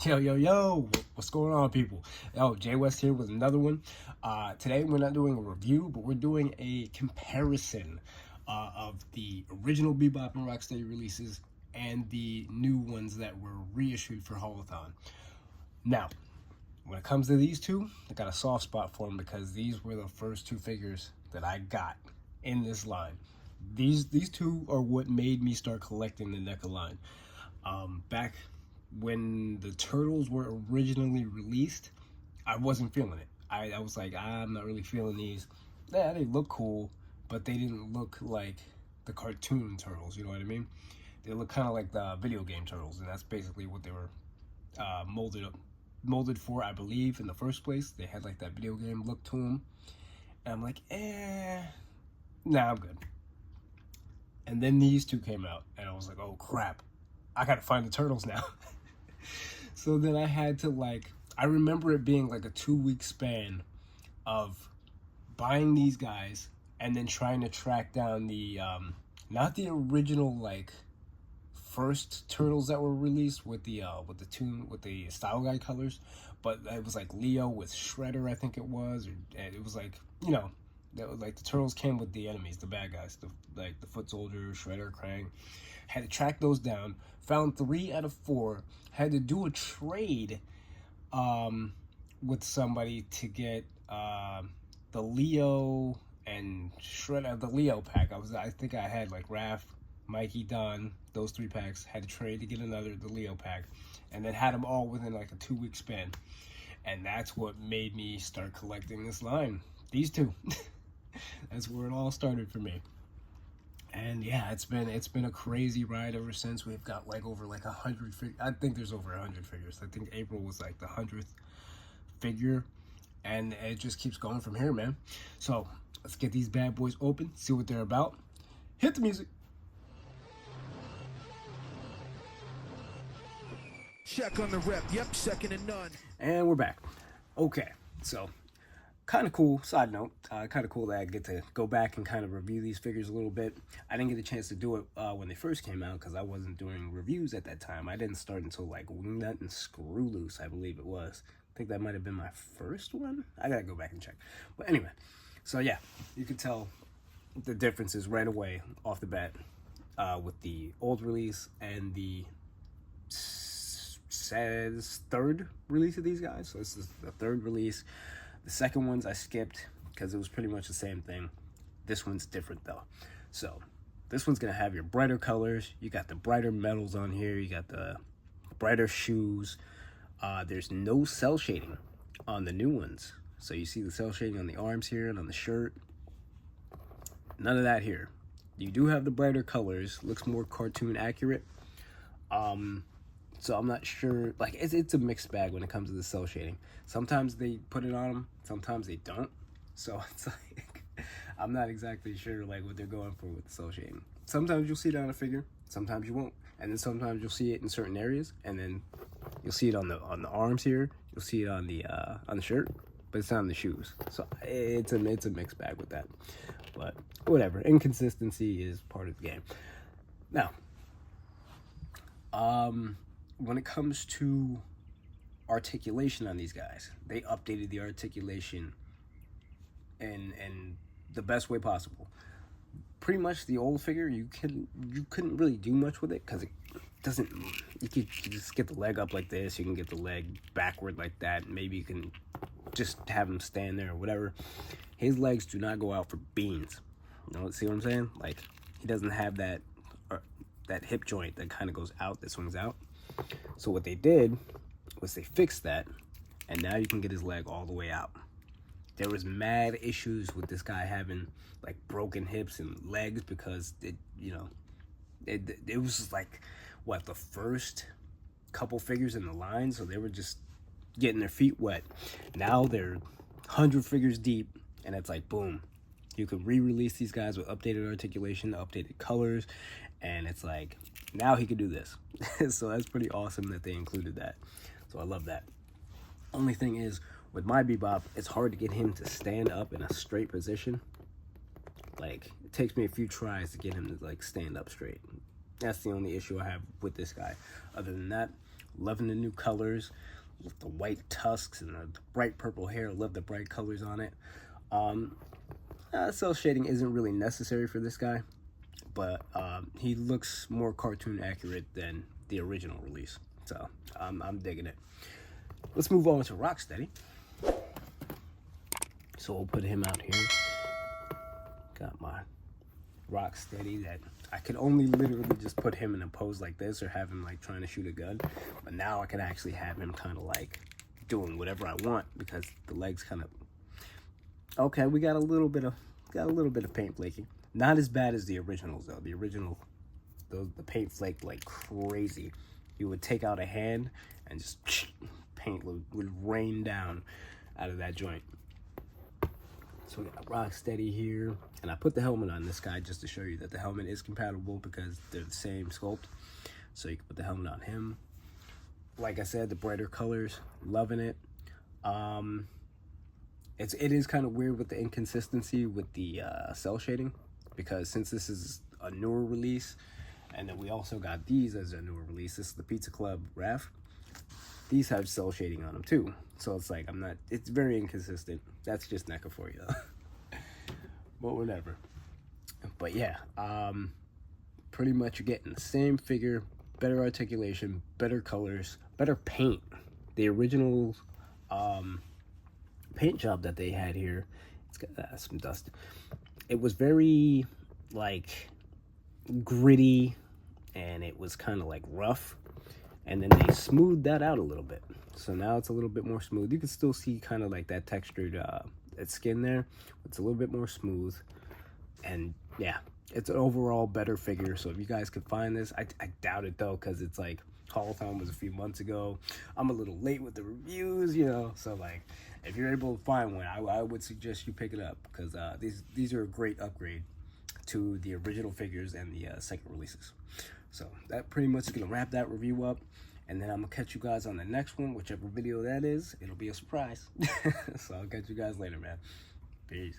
Yo, what's going on, people? Yo, Jay West here with another one. Today we're not doing a review, but we're doing a comparison of the original Bebop and Rocksteady releases and the new ones that were reissued for Holothon. Now, when it comes to these two, I got a soft spot for them because these were the first two figures that I got in this line. These two are what made me start collecting the Neca line. Back when the Turtles were originally released, I wasn't feeling it. I was like, I'm not really feeling these. Yeah, they look cool, but they didn't look like the cartoon Turtles, you know what I mean? They look kind of like the video game Turtles, and that's basically what they were molded for, I believe, in the first place. They had like that video game look to them, and I'm like, nah, I'm good. And then these two came out, and I was like, oh crap, I gotta find the Turtles now. So then I had to I remember it being like a 2-week span of buying these guys and then trying to track down the, not the original first Turtles that were released with the style guide colors, but it was like Leo with Shredder, I think it was, and it was like, the Turtles came with the enemies, the bad guys, the Foot Soldier, Shredder, Krang. Had to track those down. Found 3 out of 4. Had to do a trade with somebody to get the Leo and Shredder, the Leo pack. I think I had like Raph, Mikey, Don, those 3 packs. Had to trade to get the Leo pack, and then had them all within like a 2-week span. And that's what made me start collecting this line. These two. That's where it all started for me. And yeah, it's been a crazy ride ever since. We've got over 100 figures. I think there's over 100 figures. I think April was like the 100th figure, and it just keeps going from here, man. So let's get these bad boys open, see what they're about. Hit the music. Check on the rep. Yep, second and none. And we're back. Okay, so kind of cool, side note, kind of cool that I get to go back and kind of review these figures a little bit. I didn't get a chance to do it when they first came out because I wasn't doing reviews at that time. I didn't start until Wingnut and Screw Loose, I believe it was. I think that might have been my first one. I gotta go back and check. But anyway, so yeah, you can tell the differences right away off the bat with the old release and the third release of these guys. So this is the third release. The second ones I skipped because it was pretty much the same thing. This one's different though. So this one's gonna have your brighter colors. You got the brighter metals on here. You got the brighter shoes. There's no cell shading on the new ones. So you see the cell shading on the arms here and on the shirt. None of that here. You do have the brighter colors. Looks more cartoon accurate. So I'm not sure, it's a mixed bag when it comes to the cell shading. Sometimes they put it on them, sometimes they don't. So it's I'm not exactly sure what they're going for with the cell shading. Sometimes you'll see it on a figure, sometimes you won't. And then sometimes you'll see it in certain areas, and then you'll see it on the arms here, you'll see it on the shirt, but it's not on the shoes. So it's a mixed bag with that. But whatever, inconsistency is part of the game. Now, when it comes to articulation on these guys, they updated the articulation in the best way possible. Pretty much the old figure, you couldn't really do much with it because it doesn't. You could just get the leg up like this. You can get the leg backward like that. Maybe you can just have him stand there or whatever. His legs do not go out for beans. You know, see what I'm saying? He doesn't have that hip joint that kind of goes out, that swings out. So what they did was they fixed that, and now you can get his leg all the way out. There was mad issues with this guy having broken hips and legs because it was the first couple figures in the line, so they were just getting their feet wet. Now they're 100 figures deep, and it's boom, you could re-release these guys with updated articulation, updated colors, and it's now he could do this. So that's pretty awesome that they included that. So I love that. Only thing is, with my Bebop, it's hard to get him to stand up in a straight position. It takes me a few tries to get him to stand up straight. That's the only issue I have with this guy. Other than that, Loving the new colors, with the white tusks and the bright purple hair. Love the bright colors on it. Cell shading isn't really necessary for this guy, but he looks more cartoon accurate than the original release. So I'm digging it. Let's move on to Rocksteady. So we'll put him out here. Got my Rocksteady that I could only literally just put him in a pose like this or have him like trying to shoot a gun. But now I can actually have him kind of like doing whatever I want because the legs kind of... Okay, we got a little bit of paint flaking. Not as bad as the originals though. The original, the paint flaked like crazy. You would take out a hand and just paint would rain down out of that joint. So we got Rocksteady here, and I put the helmet on this guy just to show you that the helmet is compatible because they're the same sculpt. So you can put the helmet on him. Like I said, the brighter colors, loving it. It is kind of weird with the inconsistency with the cell shading, because since this is a newer release, and then we also got these as a newer release. This is the Pizza Club RAF. These have cell shading on them too. So it's like, it's very inconsistent. That's just Neca for you though. But whatever. But yeah, pretty much you're getting the same figure, better articulation, better colors, better paint. The original paint job that they had here, it's got some dust. It was very like gritty, and it was kind of like rough. And then they smoothed that out a little bit. So now it's a little bit more smooth. You can still see kind of like that textured skin there. It's a little bit more smooth. And yeah, it's an overall better figure. So if you guys could find this, I doubt it though, because it's like haul-a-thon was a few months ago. I'm a little late with the reviews, you know. So like, if you're able to find one, I would suggest you pick it up, because these are a great upgrade to the original figures and the second releases. So that pretty much is gonna wrap that review up, and then I'm gonna catch you guys on the next one, whichever video that is. It'll be a surprise. So I'll catch you guys later, man. Peace.